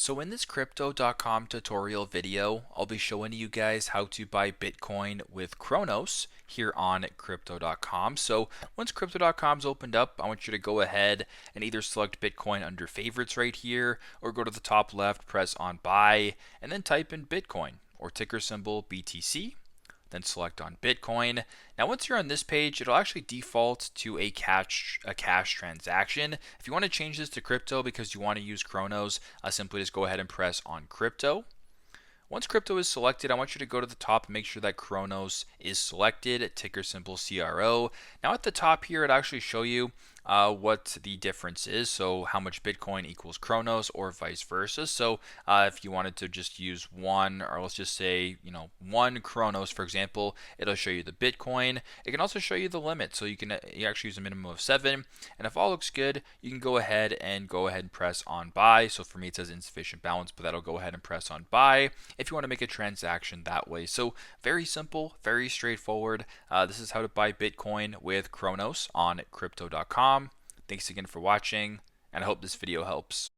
So in this crypto.com tutorial video, I'll be showing you guys how to buy Bitcoin with Cronos here on crypto.com. So once crypto.com's opened up, I want you to go ahead and either select Bitcoin under favorites right here, or go to the top left, press on buy, and then type in Bitcoin or ticker symbol BTC. Then select on Bitcoin. Now once you're on this page, it'll actually default to a cash transaction. If you want to change this to crypto because you want to use Cronos, simply just go ahead and press on crypto. Once crypto is selected, I want you to go to the top and make sure that Cronos is selected, ticker symbol CRO. Now at the top here, it actually show you what the difference is, so how much Bitcoin equals Cronos or vice versa. So if you wanted to just use one, or let's just say, one Cronos, for example, it'll show you the Bitcoin. It can also show you the limit, so you actually use a minimum of 7. And if all looks good, you can go ahead and press on buy. So for me, it says insufficient balance, but that'll go ahead and press on buy if you want to make a transaction that way. So very simple, very straightforward. This is how to buy Bitcoin with Cronos on crypto.com. Thanks again for watching, and I hope this video helps.